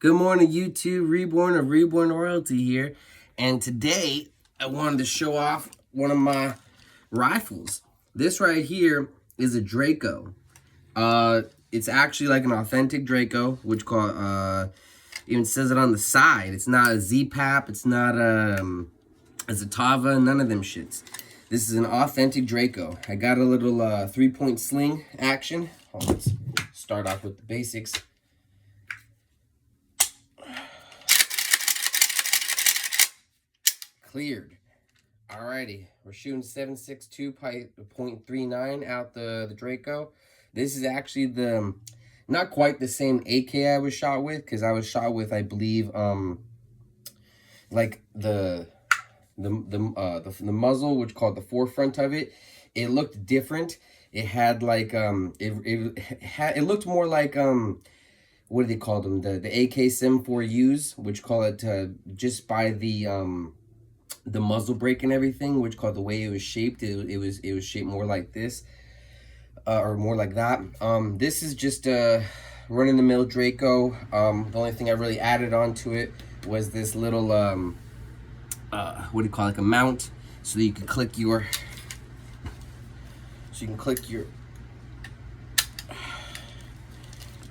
Good morning, YouTube. Reborn of Reborn Royalty here. And today, I wanted to show off one of my rifles. This right here is a Draco. It's actually like an authentic Draco, which even says it on the side. It's not a Z-Pap. It's not a Zatava. None of them shits. This is an authentic Draco. I got a little 3-point sling action. Let's start off with the basics. Cleared. Alrighty, we're shooting 7.62.39 out the Draco. This is actually not quite the same AK I was shot with, because I was shot with, I believe, like the muzzle, which called the forefront of it. It looked different. It had like it looked more like what do they call them? The AK Sim 4Us, which call it just by the muzzle brake and everything, which called the way it was shaped. It was shaped more like this, or more like that. This is just a run-in-the-mill Draco. The only thing I really added onto it was this little what do you call it, like a mount, so that you can click your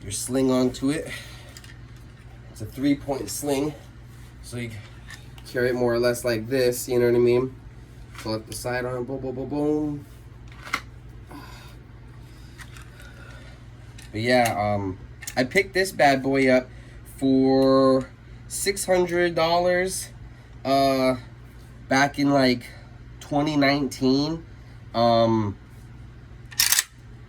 sling onto it. It's a 3-point sling, so you carry it more or less like this, you know what I mean? Pull up the sidearm, boom, boom, boom, boom. But yeah, I picked this bad boy up for $600 back in like 2019.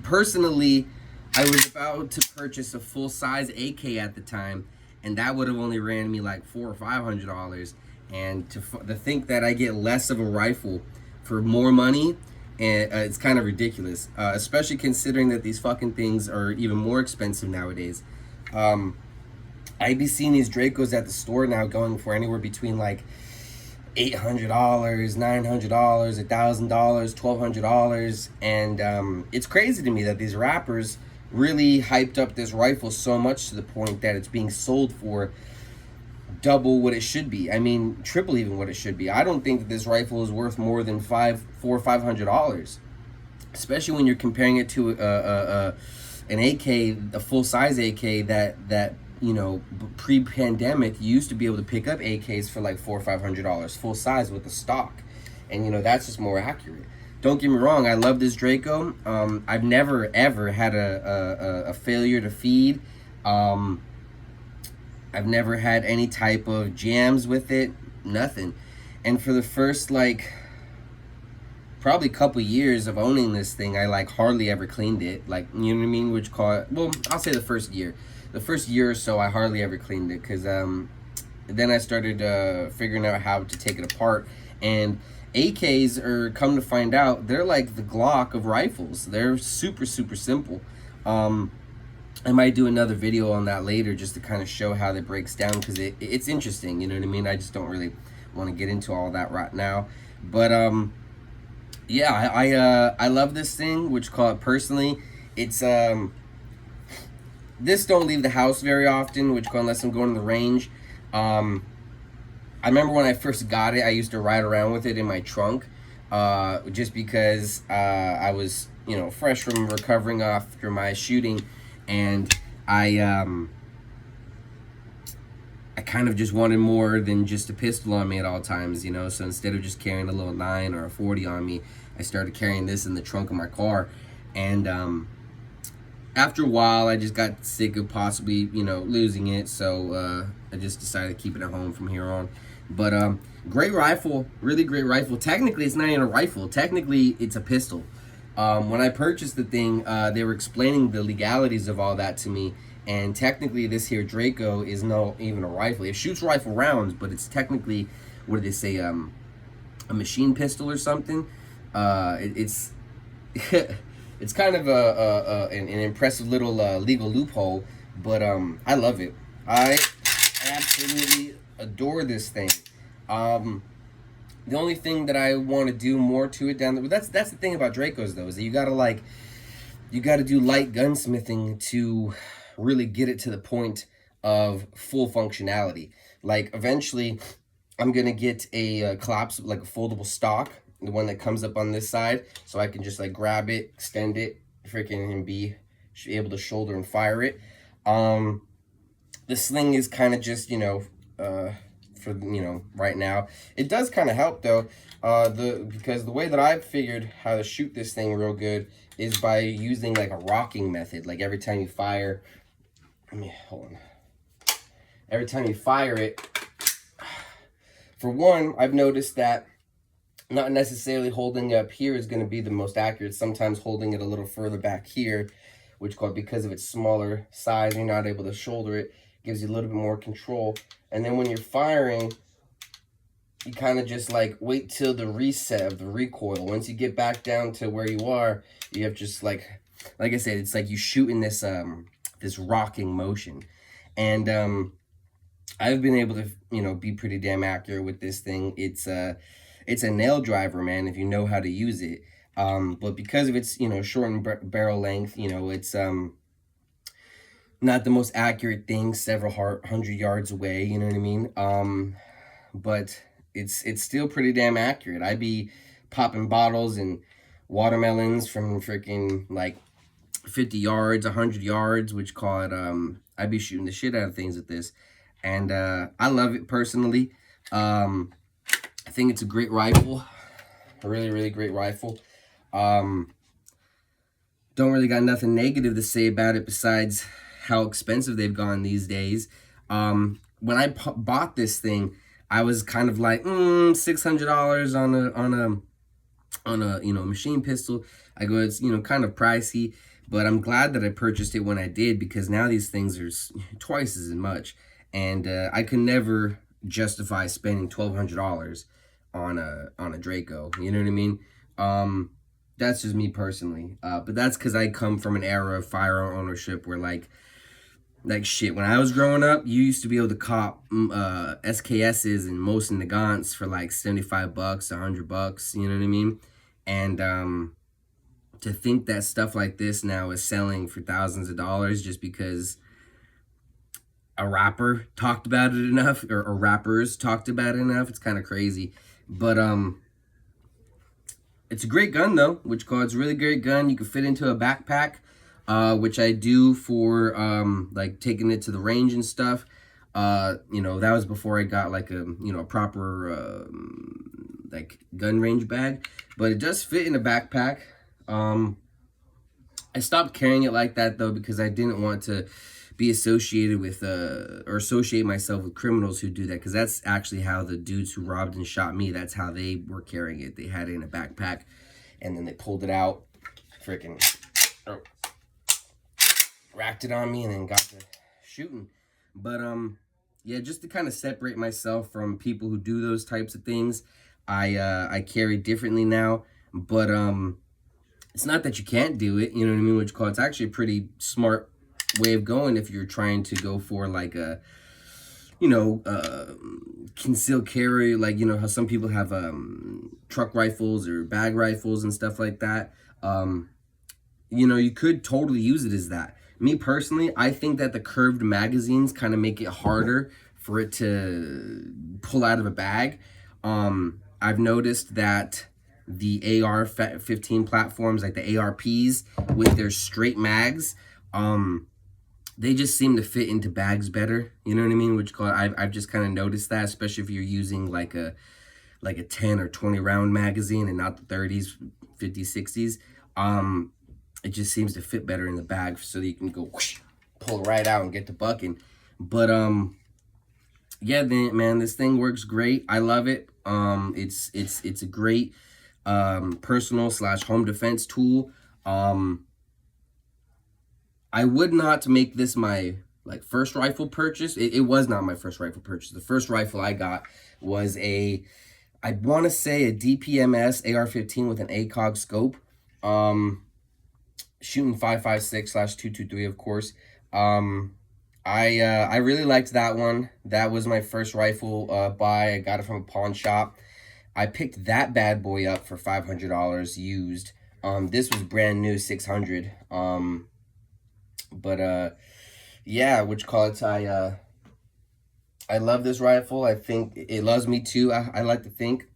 Personally, I was about to purchase a full-size AK at the time, and that would have only ran me like $400 or $500. And to think that I get less of a rifle for more money, and it's kind of ridiculous, especially considering that these fucking things are even more expensive nowadays. I be seeing these Dracos at the store now going for anywhere between like $800, $900, $1,000, $1,200, and it's crazy to me that these rappers really hyped up this rifle so much to the point that it's being sold for double what it should be. I mean, triple even what it should be. I don't think that this rifle is worth more than $400 or $500, especially when you're comparing it to an AK, a full-size AK that you know, pre-pandemic, you used to be able to pick up AKs for like $400 or $500 full size with the stock, and you know, that's just more accurate. Don't get me wrong, I love this Draco. I've never ever had a failure to feed. I've never had any type of jams with it, nothing. And for the first like probably couple years of owning this thing, I like hardly ever cleaned it, like, you know what I mean, well, I'll say the first year or so I hardly ever cleaned it, because then I started figuring out how to take it apart. And AKs are, come to find out, they're like the Glock of rifles. They're super simple. I might do another video on that later, just to kind of show how that breaks down, because it's interesting, you know what I mean? I just don't really want to get into all that right now. But yeah, I love this thing, which call it personally. It's this don't leave the house very often, which unless I'm going to the range. I remember when I first got it, I used to ride around with it in my trunk, just because I was, you know, fresh from recovering after my shooting. And I kind of just wanted more than just a pistol on me at all times, you know. So instead of just carrying a little 9 or a 40 on me, I started carrying this in the trunk of my car. And after a while, I just got sick of possibly, you know, losing it. So I just decided to keep it at home from here on. But great rifle, really great rifle. Technically, it's not even a rifle. Technically, it's a pistol. When I purchased the thing, they were explaining the legalities of all that to me, and technically this here Draco is not even a rifle. It shoots rifle rounds, but it's technically, what do they say, a machine pistol or something. It's it's kind of an impressive little legal loophole, but I love it. I absolutely adore this thing. The only thing that I want to do more to it down the, that's the thing about Dracos though, is that you gotta do light gunsmithing to really get it to the point of full functionality. Like eventually I'm gonna get a collapsible, like a foldable stock, the one that comes up on this side, so I can just like grab it, extend it, freaking, and be able to shoulder and fire it. The sling is kind of just, for, right now. It does kind of help though, because the way that I've figured how to shoot this thing real good is by using like a rocking method. Like every time you fire, hold on. Every time you fire it, for one, I've noticed that not necessarily holding it up here is going to be the most accurate. Sometimes holding it a little further back here, which, because of its smaller size, you're not able to shoulder it, gives you a little bit more control. And then when you're firing, you kind of just like wait till the reset of the recoil. Once you get back down to where you are, you have just like I said, it's like you shoot in this this rocking motion. And I've been able to, be pretty damn accurate with this thing. It's a nail driver, man, if you know how to use it. But because of its, shortened barrel length, it's not the most accurate thing several hundred yards away, you know what I mean? But it's still pretty damn accurate. I be popping bottles and watermelons from freaking like 50 yards, 100 yards, which call it, I be shooting the shit out of things with this. And I love it personally. I think it's a great rifle. A really, really great rifle. Don't really got nothing negative to say about it besides how expensive they've gone these days. When I bought this thing, I was kind of like, $600 on a machine pistol. I go, it's kind of pricey, but I'm glad that I purchased it when I did, because now these things are twice as much, and I could never justify spending $1,200 on a Draco. You know what I mean? That's just me personally. But that's because I come from an era of firearm ownership where like shit, when I was growing up, you used to be able to cop SKSs and Mosin Nagants for like $75, $100, you know what I mean? And to think that stuff like this now is selling for thousands of dollars just because a rapper talked about it enough, or rappers talked about it enough, it's kind of crazy. But it's a great gun though, which it's a really great gun. You can fit into a backpack, which I do for like taking it to the range and stuff. That was before I got like a proper like gun range bag, but it does fit in a backpack. I stopped carrying it like that though because I didn't want to be associated with or associate myself with criminals who do that, because that's actually how the dudes who robbed and shot me, that's how they were carrying it. They had it in a backpack and then they pulled it out, freaking racked it on me, and then got to shooting. But yeah, just to kind of separate myself from people who do those types of things, I carry differently now. But it's not that you can't do it, you know what I mean, which it's actually a pretty smart way of going if you're trying to go for like a concealed carry, like how some people have truck rifles or bag rifles and stuff like that. You could totally use it as that. Me personally, I think that the curved magazines kind of make it harder for it to pull out of a bag. I've noticed that the AR-15 platforms, like the ARPs with their straight mags, they just seem to fit into bags better. You know what I mean? Which I've just kind of noticed that, especially if you're using like a 10 or 20 round magazine and not the 30s, 50s, 60s. It just seems to fit better in the bag, so that you can go whoosh, pull right out and get to bucking. But yeah, man, this thing works great. I love it. It's a great personal / home defense tool. I would not make this my first rifle purchase. It was not my first rifle purchase. The first rifle I got was I want to say a DPMS AR-15 with an ACOG scope. Shooting 5.56/223, of course. I really liked that one. That was my first rifle buy. I got it from a pawn shop. I picked that bad boy up for $500 used. This was brand new, $600. But yeah, yeah, which call it, I love this rifle. I think it loves me too. I like to think.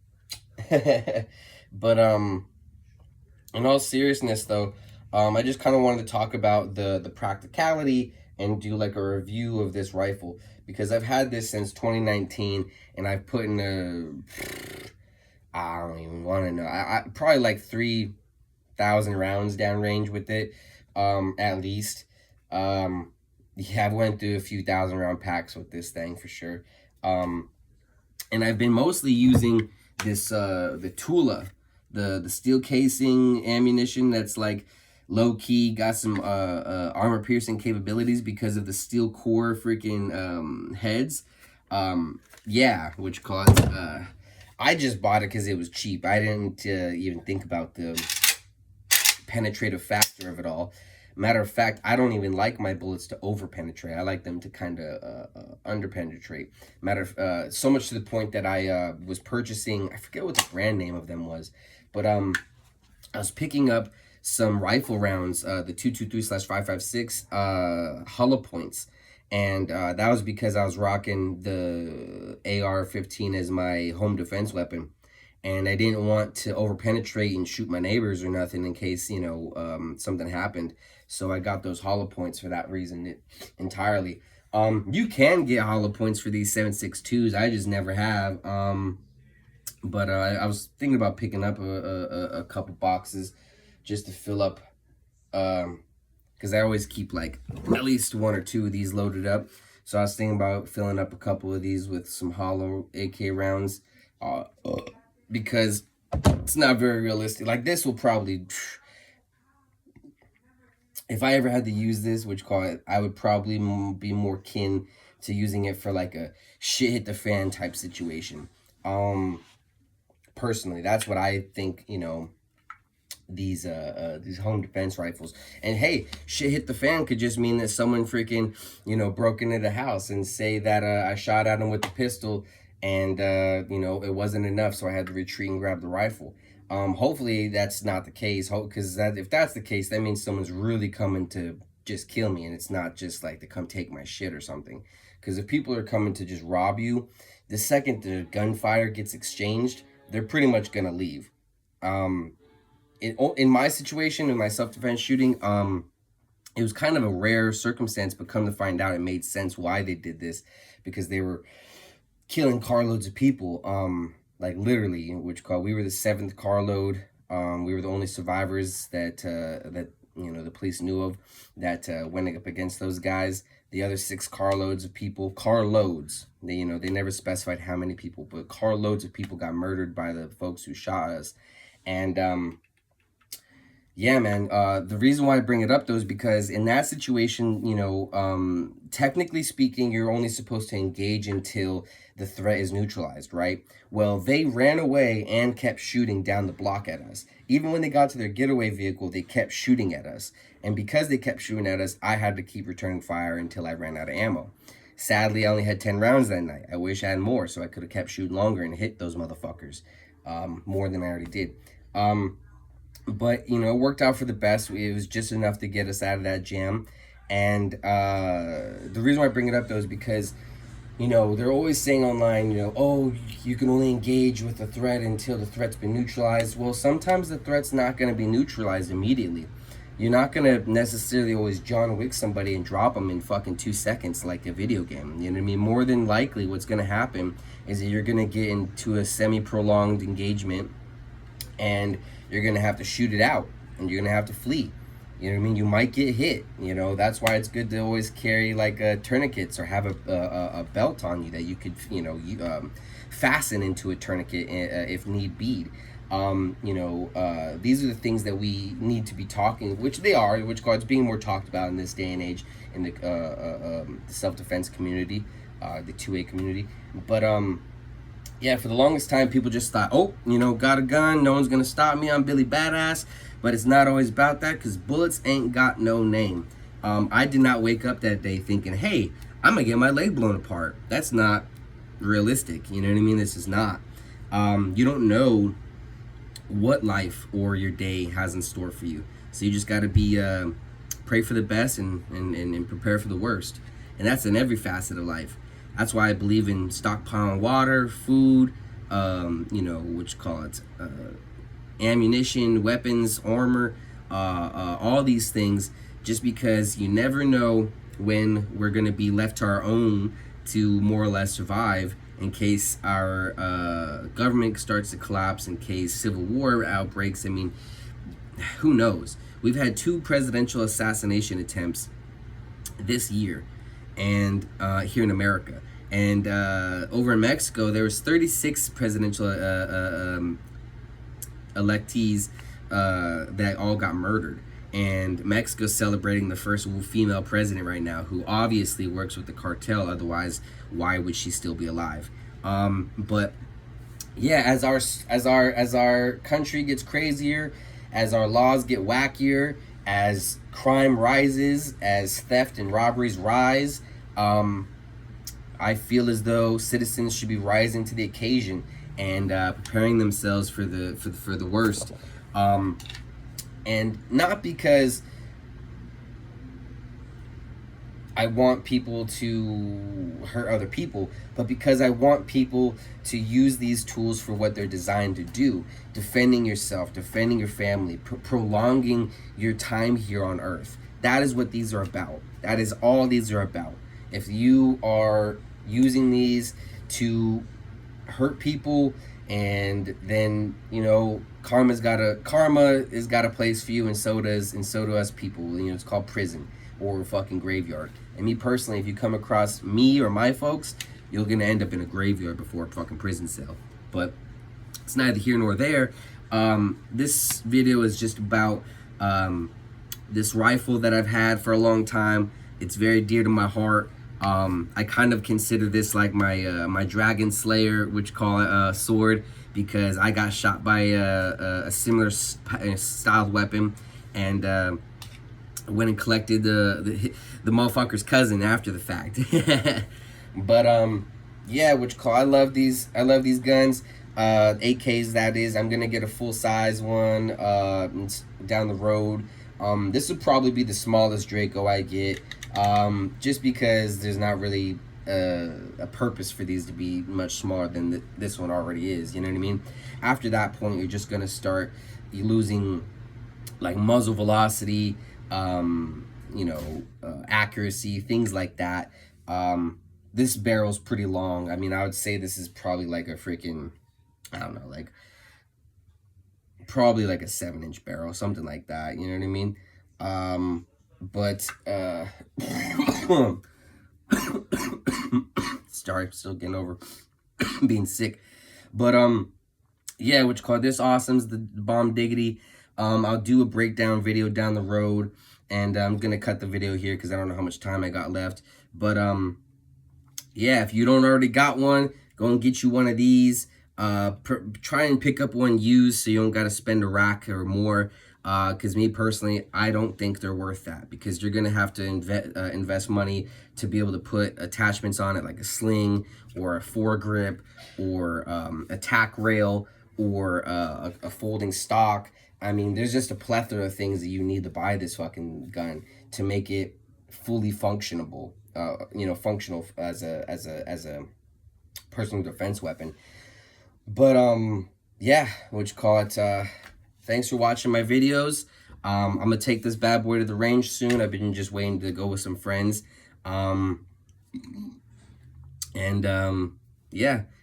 But in all seriousness though, I just kind of wanted to talk about the practicality and do like a review of this rifle, because I've had this since 2019 and I've put in I don't even want to know. I probably like 3,000 rounds downrange with it, at least. Yeah, I've went through a few thousand round packs with this thing for sure. And I've been mostly using this the Tula, the steel casing ammunition that's like low key, got some armor piercing capabilities because of the steel core freaking heads. Yeah, which caused I just bought it because it was cheap. I didn't even think about the penetrative factor of it all. Matter of fact, I don't even like my bullets to over penetrate. I like them to kind of under penetrate. So much to the point that I was purchasing, I forget what the brand name of them was, but I was picking up some rifle rounds, the 223/556 hollow points. And that was because I was rocking the AR-15 as my home defense weapon. And I didn't want to over penetrate and shoot my neighbors or nothing in case, something happened. So I got those hollow points for that reason entirely. You can get hollow points for these 7.62s. I just never have. But I was thinking about picking up a couple boxes just to fill up, because I always keep like at least one or two of these loaded up. So I was thinking about filling up a couple of these with some hollow AK rounds, because it's not very realistic. Like this will probably, if I ever had to use this, I would probably be more kin to using it for like a shit hit the fan type situation. Personally, that's what I think, these home defense rifles. And hey, shit hit the fan could just mean that someone freaking, broke into the house, and say that I shot at him with the pistol and it wasn't enough, so I had to retreat and grab the rifle. Hopefully that's not the case, because if that's the case, that means someone's really coming to just kill me, and it's not just like to come take my shit or something. Because if people are coming to just rob you, the second the gunfire gets exchanged, they're pretty much gonna leave. In my situation, in my self-defense shooting, it was kind of a rare circumstance, but come to find out, it made sense why they did this, because they were killing carloads of people, like literally, we were the 7th carload. We were the only survivors that the police knew of that went up against those guys. The other 6 carloads of people, they never specified how many people, but carloads of people got murdered by the folks who shot us. And yeah, man, the reason why I bring it up though is because in that situation, technically speaking, you're only supposed to engage until the threat is neutralized, right? Well, they ran away and kept shooting down the block at us. Even when they got to their getaway vehicle, they kept shooting at us. And because they kept shooting at us, I had to keep returning fire until I ran out of ammo. Sadly, I only had 10 rounds that night. I wish I had more, so I could have kept shooting longer and hit those motherfuckers more than I already did. But, it worked out for the best. It was just enough to get us out of that jam. And the reason why I bring it up, though, is because, they're always saying online, oh, you can only engage with the threat until the threat's been neutralized. Well, sometimes the threat's not going to be neutralized immediately. You're not going to necessarily always John Wick somebody and drop them in fucking 2 seconds like a video game. You know what I mean? More than likely, what's going to happen is that you're going to get into a semi-prolonged engagement, and you're going to have to shoot it out, and you're going to have to flee. You know what I mean? You might get hit. That's why it's good to always carry like tourniquets, or have a belt on you that you could, fasten into a tourniquet if need be. These are the things that we need to be talking, which they are, which it's being more talked about in this day and age in the self-defense community, the 2A community. But yeah, for the longest time, people just thought, oh, got a gun, no one's gonna stop me, I'm Billy Badass. But it's not always about that, because bullets ain't got no name. I did not wake up that day thinking, hey, I'm gonna get my leg blown apart. That's not realistic, you know what I mean? This is not. You don't know what life or your day has in store for you. So you just gotta be pray for the best and prepare for the worst. And that's in every facet of life. That's why I believe in stockpiling water, food, you know, what you call it, ammunition, weapons, armor, all these things, just because you never know when we're going to be left to our own to more or less survive in case our government starts to collapse, in case civil war outbreaks. I mean, who knows? We've had 2 presidential assassination attempts this year, and here in America. And over in Mexico, there was 36 presidential electees that all got murdered. And Mexico's celebrating the first female president right now, who obviously works with the cartel. Otherwise, why would she still be alive? But yeah, as our country gets crazier, as our laws get wackier, as crime rises, as theft and robberies rise, I feel as though citizens should be rising to the occasion and preparing themselves for the worst. And not because I want people to hurt other people, but because I want people to use these tools for what they're designed to do. Defending yourself, defending your family, prolonging your time here on earth. That is what these are about. That is all these are about. If you are using these to hurt people, and then, you know, karma has got a place for you, and so do us people. You know, it's called prison or fucking graveyard. And me personally, if you come across me or my folks, you're gonna end up in a graveyard before a fucking prison cell. But it's neither here nor there. This video is just about this rifle that I've had for a long time. It's very dear to my heart. I kind of consider this like my Dragon Slayer, which call it sword, because I got shot by a similar styled weapon, and went and collected the motherfucker's cousin after the fact. But yeah, which call I love these guns. AKs, that is. I'm gonna get a full size one down the road. This would probably be the smallest Draco I get. Just because there's not really a purpose for these to be much smaller than this one already is, you know what I mean? After that point, you're just gonna start losing like muzzle velocity, you know, accuracy, things like that. This barrel's pretty long. I mean, I would say this is probably like a freaking, I don't know, like probably like a 7-inch barrel, something like that, you know what I mean? But sorry, still getting over being sick. But yeah, which called this awesome's the bomb diggity. I'll do a breakdown video down the road, and I'm gonna cut the video here because I don't know how much time I got left. But yeah, if you don't already got one, go and get you one of these. Try and pick up one used so you don't gotta spend a rack or more. Because me personally, I don't think they're worth that, because you're gonna have to invest money to be able to put attachments on it, like a sling or a foregrip or a tack rail or a folding stock. I mean, there's just a plethora of things that you need to buy this fucking gun to make it fully functional. You know, functional as a personal defense weapon. But yeah, what you call it? Thanks for watching my videos. I'm gonna take this bad boy to the range soon. I've been just waiting to go with some friends. Yeah,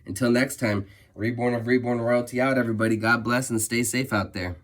until next time, Reborn of Reborn Royalty out, everybody. God bless and stay safe out there.